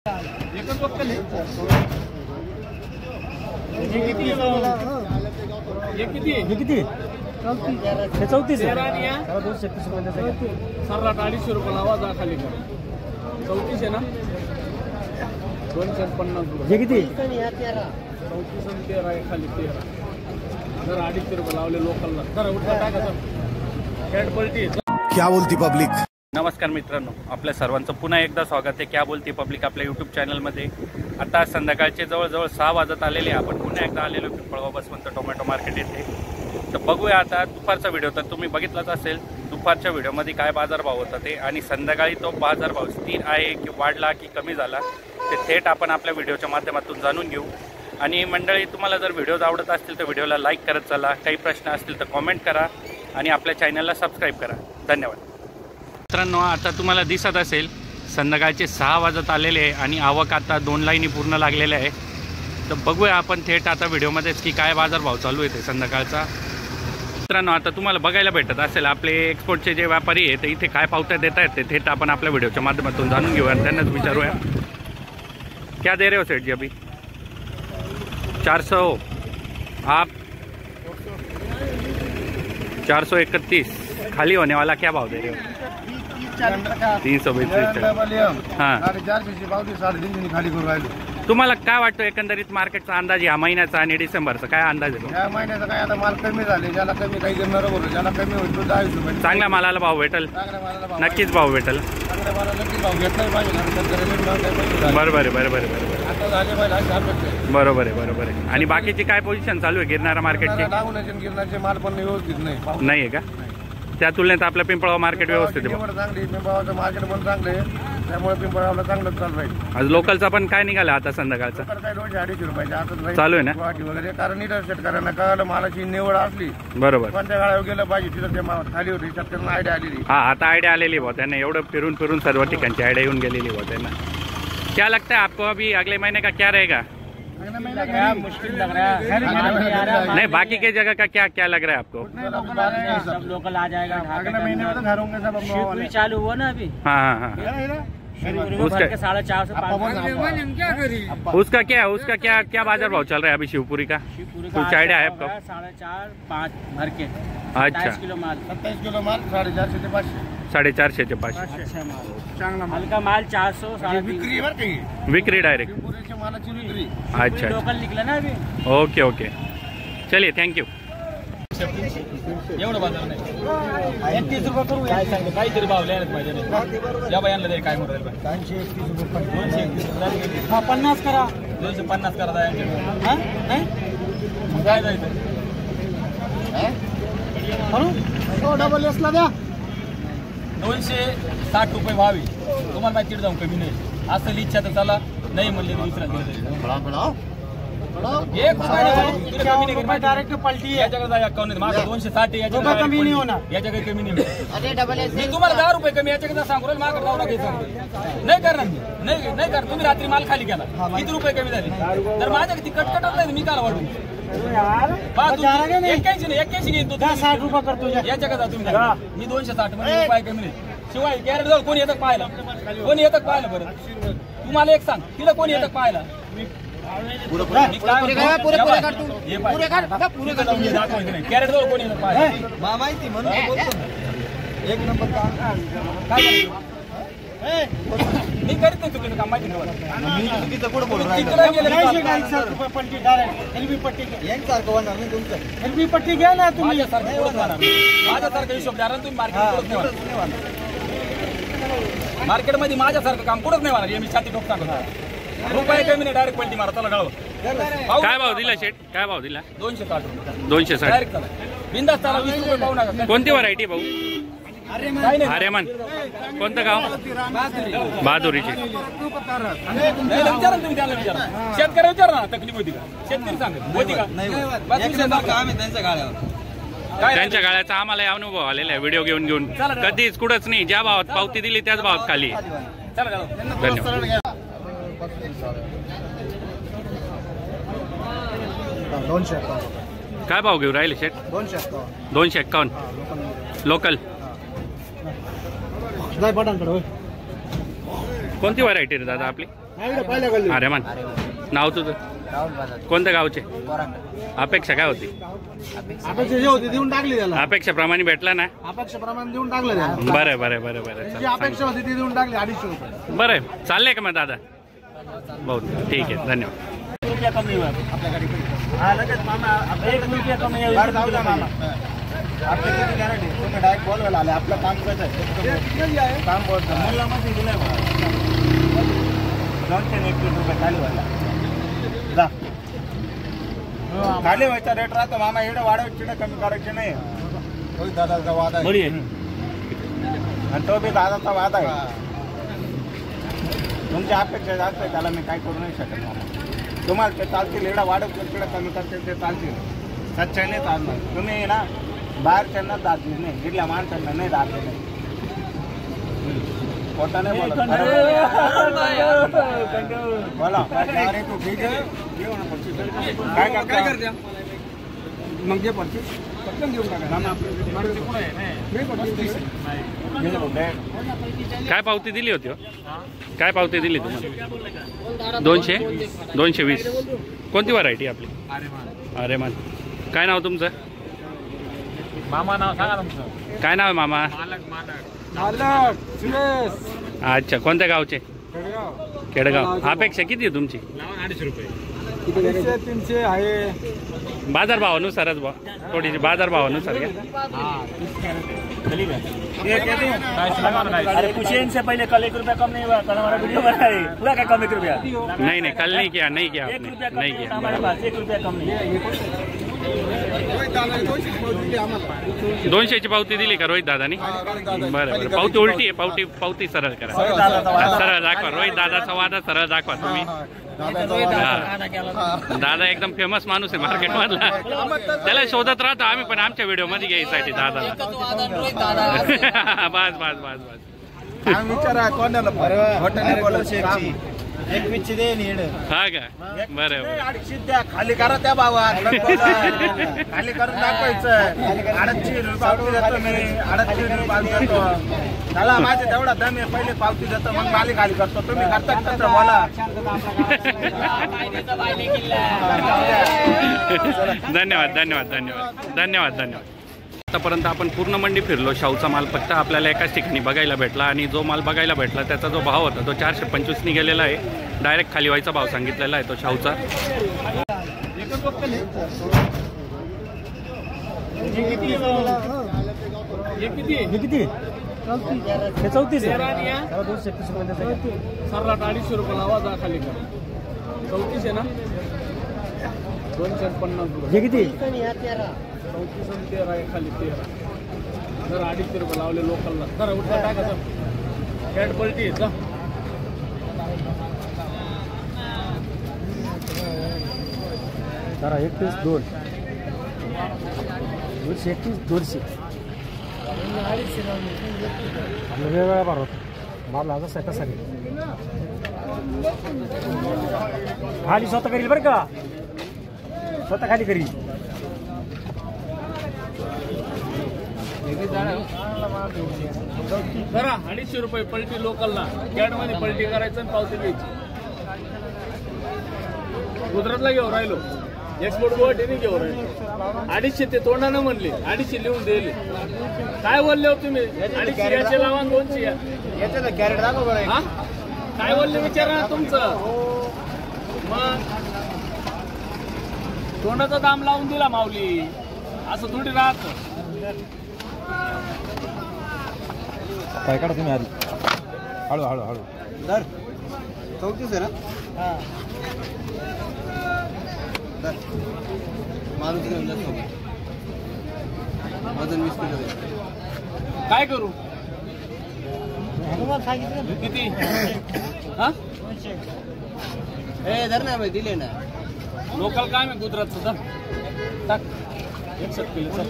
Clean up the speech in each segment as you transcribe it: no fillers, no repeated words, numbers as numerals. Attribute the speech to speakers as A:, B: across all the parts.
A: किती 34 सर्राट 250 रुपये लावा जा खाली 34 आहे ना 250 हे किती 34 13 आहे खाली 13 जर 250 रुपये लावले लोकलला जरा उठा टाका सर कॅट पलटी
B: क्या बोलती पब्लिक।
C: नमस्कार मित्रांनो, आपल्या सर्वांचं पुन्हा एकदा स्वागत आहे क्या बोलती पब्लिक आपल्या यूट्यूब चॅनलमध्ये। आता संध्याकाळचे जवळजवळ 6 वाजत आलेले, आपण पुन्हा एकदा आलेलो पिंपळगाव बसवंत टोमॅटो मार्केट येथे। तर बघूया आता दुपारचा व्हिडिओ तर तुम्ही बघितलाच असेल, दुपारच्या व्हिडिओमध्ये काय बाजारभाव होता ते आणि संध्याकाळी तो बाजारभाव स्थिर आहे की वाढला की कमी झाला ते थेट आपण आपल्या व्हिडिओच्या माध्यमातून जाणून घेऊ। आणि मंडळी, तुम्हाला जर व्हिडिओज आवडत असतील तर व्हिडिओला लाईक करत चला, काही प्रश्न असतील तर कॉमेंट करा आणि आपल्या चॅनलला सबस्क्राईब करा। धन्यवाद मित्रांनो। आता तुम्हाला दिसत असेल संध्याकाळचे 6 वाजत आलेले आहे आणि आवक आता 2 लाईनी पूर्ण लागलेल्या आहे। तर बघूया आपण थेट आता व्हिडिओमध्येच की काय बाजारभाव चालू आहे ते संध्याकाळचा। मित्रांनो, आता तुम्हाला बघायला भेटत असेल आपले एक्सपोर्टचे जे व्यापारी आहेत ते इथे काय पावत्या देत आहेत ते थेट आपण आपल्या व्हिडिओच्या माध्यमातून जाणून घेऊया आणि त्यांनाच विचारूया क्या दे रहे हो सेठ जी अभी 400 आप 431 खाली होने वाला क्या भाव दे रहे हो 332 हाँ।
D: खाली करू राहिलो।
C: तुम्हाला काय वाटतं एकंदरीत मार्केटचा अंदाज या महिन्याचा आणि डिसेंबरचा काय अंदाज आहे?
D: या महिन्याचा काय आता माल कमी झाले, ज्याला कमी काही करणार बरोबर, ज्याला कमी होईल तो 10 रुपये
C: चांगल्या मालाला भाव भेटेल,
D: चांगल्या मालाला भाव
C: नक्कीच भाव भेटेल।
D: चांगल्या मालाला नक्कीच भाव घेतला पाहिजे।
C: बरोबर आहे, बरोबर आहे, बरोबर
D: आता झाले पाहिजे अशी अपेक्षा आहे।
C: बरोबर आहे, बरोबर आहे। आणि बाकीची काय पोझिशन चालू आहे गिरणारा मार्केटची?
D: लागूनचे गिरणाचे माल पण व्यवस्थित
C: नाही आहे का? त्या तुलनेत आपलं पिंपळगाव मार्केट व्यवस्थित आहे?
D: चांगली पिंपळगावचं मार्केट पण चांगलं आहे, त्यामुळे पिंपळगावला चांगलं चालू राहील।
C: आज लोकलचा पण काय निघाला आता संध्याकाळचा?
D: काय 250 रुपयाचे आता
C: चालू आहे ना
D: गुवाहाटी वगैरे, कारण इथं शेतकऱ्यांना कळलं मालाची निवड असली
C: बरोबर
D: कोणत्या गाड्यावर गेलं पाहिजे तिथं ते खाली होती, शेतकऱ्यांना आयडिया आलेली।
C: हाँ, आता आइडिया आलेली बहुत त्यांना, एवढं फिरून फिरून सर्व ठिकाणची आइडिया येऊन गेलेली बहुत त्यांना। क्या लगता है आपको अभी अगले महीने का क्या रहेगा?
A: मुश्किल लग रहा है
C: नहीं, बाकी के जगह का क्या क्या लग रहा है आपको?
A: सब लोकल आ जाएगा।
D: अगले महीने में तो घर होंगे सब
A: शिवपुरी चालू हुआ ना अभी,
C: हाँ हाँ हाँ।
A: उसका 450 से 500।
C: उसका क्या बाजार भाव चल रहा है अभी शिवपुरी का? कुछ आइडिया है आपको?
A: 4.5 5 भर के।
C: अच्छा,
A: 27 किलो माल,
D: 27 किलो माल 450 ते 500।
C: 450 ते 500
A: अच्छा माल,
D: चांगला माल
A: हल्का माल 400
D: विक्री आहे बरं काही
C: विक्री डायरेक्ट।
D: पुरेच्या मालाची विक्री।
C: अच्छा,
A: लोकल निकला ना अभी।
C: ओके ओके, चलिए थँक्यू।
A: एवढं बाजार नाही 31 रुपये करू काहीतरी भाव लिहायला पाहिजे या बायांना दे काय म्हणून 50 करा 250 करा हा नाही काय जायचं
D: डबल एसला द्या
A: 260 रुपये व्हावी तुम्हाला माहिती जाऊन कमी नाही असं इच्छा तर चला नाही म्हणले दुसऱ्या डायरेक्ट पलटी याच्याकडे 260 याच्याकडे कमी नाही होणार, याच्याकडे कमी नाही मी तुम्हाला 10 रुपये कमी याच्याकडे सांगू राहील माझ्याकडे जाऊ नका नाही करणार नाही कर तुम्ही रात्री माल खाली केला किती रुपये कमी झाले तर माझ्याकडे ती कटकटत नाही मी काल वाढून 81 घेईन तू 60 रुपये करतो याच्याकडे जा तुम्ही मी 260 मध्ये रुपये कमी नाही शिवाय कॅरेट जाऊ कोणी येतं पाहायला बरं तुम्हाला एक सांग तिला कोणी येतं पाहायला कॅरेट जाऊ कोणी येतं पाहायला माहिती म्हणून एक नंबर मी करीत नाही चुकीचं काम माहिती एलबी पट्टी घ्या ना तुम्ही माझ्यासारखं हिशोबदार तुम्ही मार्केटमध्ये माझ्यासारखं काम कुठंच नाही मला मी छाती ठोक सांगतो रुपये कमी नाही डायरेक्ट पलटी मारा चला गाव
C: काय भाव दिला शेट? काय भाव दिला?
A: 260 डायरेक्ट चला बिंदास चला 20 रुपये पाहू नका।
C: कोणती व्हरायटी भाऊ? आर्यमान कोणतं गाव? बहादुरीची।
A: विचारा तुम्ही त्याला विचारा शेतकरी विचारा ना तकलीफ होती का शेतकरी सांगत होती का त्यांच्या गाड्यावर
C: त्यांच्या गाड्याचा आम्हाला अनुभव आलेला आहे व्हिडिओ घेऊन कधीच कुठंच नाही, ज्या भावात पावती दिली त्याच भावात खाली। धन्यवाद।
D: 251
C: काय भाव घेऊ राहिले शेट? 251 लोकल कोणती व्हरायटी रे दादा आपली? अरे मान नाव तुझं कोणत्या गावचे? अपेक्षा काय होती?
B: अपेक्षा जे होती देऊन टाकली त्याला.
C: अपेक्षाप्रमाणे भेटला ना?
B: अपेक्षाप्रमाणे देऊन टाकलं त्याला.
C: बरं बरं बरं बरं
B: जी अपेक्षा होती ती देऊन टाकली 250 रुपये.
C: बरं चाललंय का मग दादा? बहुत ठीक आहे धन्यवाद.
A: रुपया कमी हुआ आपल्या गाडी हा लगेच मामा 1 रुपया कमी आहे. जाऊ द्या मामा आपल्या किती गॅरंटी तुम्ही डायरेक्ट बोलवायला आले. आपलं काम कसं आहे काम बोलतो मुलामध्ये दिलंय 201 रुपये खाली व्हायला जा खाली व्हायचा रेट राहतो मामा. एवढं वाढवायची चिडं कमी करायची नाही.
D: दादाचा वाद आहे
A: बरी आहे आणि तो बी दादाचा वाद आहे. तुमची अपेक्षा जास्त आहे त्याला मी काय करू नाही शकत मामा. तुम्हाला ते चालतील एवढा वाढवतील चिडं कमी करतील ते चालतील. सच्चाईने चालणार तुम्ही ना बाहेरच्यांना दादली नाही इथल्या माणसांना नाही दादले नाही. खोटा नाही बोला काय करते मग जे 25 पटकन देऊन टाका.
C: काय पावती दिली होती? काय पावती दिली तुम्हाला? 220. कोणती व्हरायटी आपली? अरे मान. काय नाव तुमचं?
A: मामा नाव सांगा तुमचं.
C: काय नाव आहे मामा? अच्छा कोणत्या गावचे? केडगाव. अपेक्षा किती आहे तुमची?
A: 250 रुपये.
B: 300 आहे.
C: बाजारभावानुसारच बा थोडीशी बाजारभावानुसार घ्या.
A: अरे कुछ इनसे पहले कल 1 रुपया कम नहीं हुआ. कल हमारा वीडियो बना है पूरा क्या कम 1 रुपया
C: नहीं कल नहीं किया आपने नहीं किया
A: हमारे पास 1 रुपया कम नहीं.
C: 200ची पावती दिली का रोहित दादानी? बरं पावती उलटी आहे. पावती सरळ करा. सरळ दाखवा रोहित दादाचा वादा सरळ दाखवा तुम्ही. दादा एकदम फेमस माणूस आहे मार्केट मधला. त्याला शोधत राहतो आम्ही पण आमच्या व्हिडिओ मध्ये घ्यायसाठी दादा. बस बस बस बस
D: विचारा कोणाला
C: हा का? बरं
A: 250 द्या खाली करा त्या भावा. खाली करून दाखवायचं. 250 पावती देतो मी. 250 पावती देतो त्याला. माझे तेवढा दम आहे. पहिले पावती देतो मग माली खाली करतो. तुम्ही करता कसं बोला.
C: धन्यवाद धन्यवाद धन्यवाद धन्यवाद धन्यवाद. आतापर्यंत आपण पूर्ण मंडी फिरलो. शाहूचा माल फक्त आपल्याला एकाच ठिकाणी बघायला भेटला आणि जो माल बघायला भेटला त्याचा जो भाव होता तो 425 गेलेला आहे. डायरेक्ट खाली व्हायचा भाव सांगितलेला आहे तो शाहूचा.
A: किती 34 सरला 250 रुपये लावा जा खाली कर. 34 आहे ना 250 रुपये. किती 34 आहे खाली 13. जर 250 रुपये लावले लोकलला जरा उठला टाका. कॅट पलटी आहे. जरा 31 2 231 200 वेगवेगळ्या भाव माल कसा खाली स्वतः करील बरं का. स्वतः खाली करील. जरा 250 रुपये पलटी लोकलला. कॅट मध्ये पलटी करायचं आणि पावती घ्यायची. गुजरातला घेऊन राहिलो. एक्सपोर्ट गुवाहाटी घेऊन राहिलो. 250 ते तोंडानं म्हणले 250 लिहून दिले. काय बोलले हो तुम्ही? 250 याचे लावा 200 याचं कॅरेट दाखव बरं. हा काय बोलले विचारा तुमचं. मग तोंडाचा दाम लावून दिला माऊली. असं थोडी राहत.
B: काय काढा तुम्ही आधी हळू हळू हळू.
D: दर 34 आहे ना. माणूस वजन 20 किलो.
A: काय करू किती? हा
D: हे धर ना दिले ना.
A: लोकल काय मी गुजरातचं टाक 1 किलो.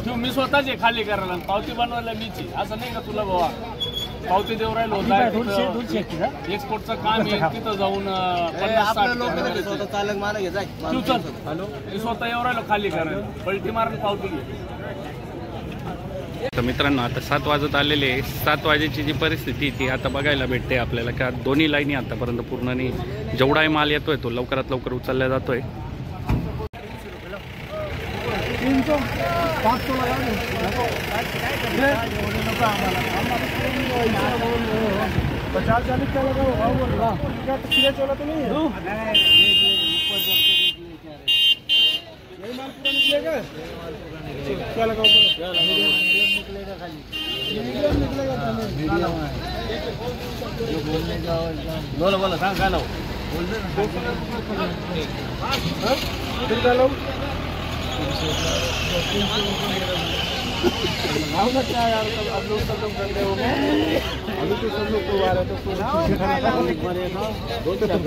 A: तू मी स्वतःच खाली करायला पावती बनवायला मीची. असं नाही का तुला बाबा पावती देऊ राहिलो. एक्सपोर्टचं काम आहे. तिथं जाऊन 50-60
D: चालक माना घे जाय.
A: तू चल मी स्वतः येऊ राहिलो खाली करायला. पलटी मारून पावती घे.
C: तर मित्रांनो आता 7 वाजत आलेले 7 वाजेची जी परिस्थिती ती आता बघायला भेटते आपल्याला का दोन्ही लाईनी आतापर्यंत पूर्ण नाही जेवढाही माल येतोय तो लवकरात लवकर उचलला जातोय.
A: बोला सांग काय लावू ₹231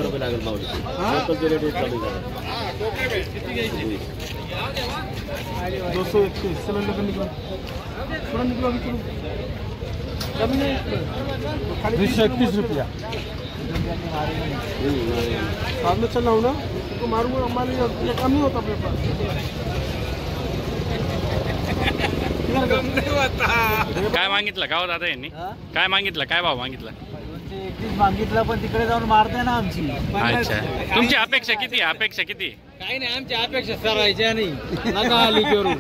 D: सामने चला हूँ ना तो मारूंगा हमारे कम ही होता अपने पास.
C: काय मागितलं का हो दादा यांनी काय मागितलं काय भाव मागितला
A: मागितलं पण तिकडे जाऊन मारते ना आमची.
C: अच्छा तुमची अपेक्षा किती अपेक्षा किती
A: काही नाही आमची अपेक्षा सरायच्या नाही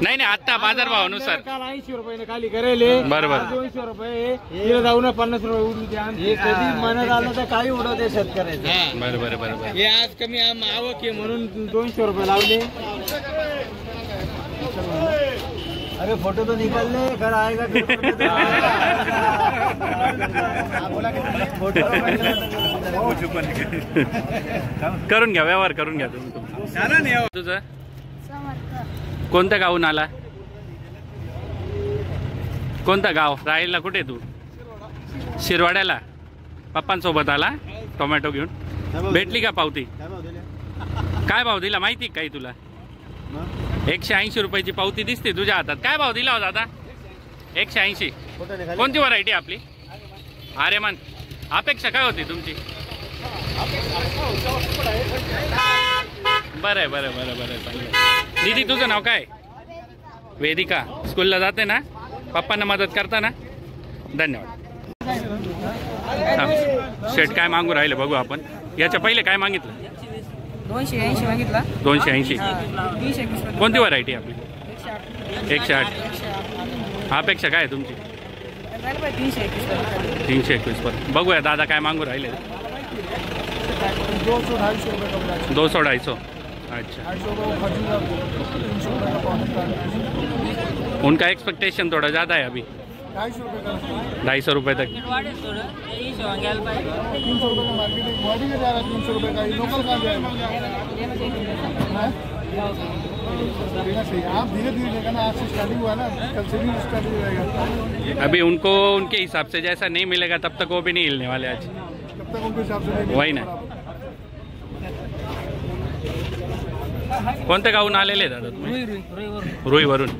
C: नाही आता बाजारभावानुसार
A: काल 80 रुपये खाली करेल
C: बरोबर
A: 200 रुपये तिला जाऊन 50 रुपये उडून द्या कधी मनात आलं तर काही उडवते शेतकऱ्याचं.
C: बरोबर बरोबर
A: हे आज कमी आवक आहे म्हणून 200 रुपये लावले. अरे फोटो तो निकालने घर आएगा
C: करून घ्या व्यवहार करून घ्या तुम्ही. तुझं कोणत्या गावून आला कोणतं गाव राहायला कुठे तू शिरवाड्याला पप्पांसोबत आला टोमॅटो घेऊन भेटली का पावती काय भाव दिला माहिती काही तुला 180 रुपयाची पावती दिसते तुझ्या हातात काय भाव दिला होता आता 180 कोणती व्हरायटी आपली आर्यमान अपेक्षा काय होती तुमची बरं आहे बरं बरं बरं चांगलं. दीदी तुझं नाव काय वेदिका स्कूलला जाते ना पप्पांना मदत करता ना धन्यवाद. शेट काय मागू राहिले बघू आपण याच्या पहिले काय मागितलं
E: 280 मागितला
C: 280
E: 321
C: कोणती व्हरायटी आपली 108 अपेक्षा काय आहे तुमची 321 पर बघूया दादा काय मागू राहिले 200-250 अच्छा उनका एक्सपेक्टेशन थोड़ा ज़्यादा है अभी 250 रुपये तक
D: 300 रुपये का मार्केटिंग बॉडी में जा रहा है 300 रुपये का लोकल कहाँ जाएगा आप धीरे धीरे लेगा ना आज से स्टार्टिंग हुआ ना कल से भी स्टार्टिंग रहेगा.
C: अभी उनको उनके हिसाब से जैसा नहीं मिलेगा तब तक वो भी नहीं हिलने वाले आज
D: तब तक उनके हिसाब से
C: वही ना कोणत्या गावून आलेले दादा तुम्ही रुईवरून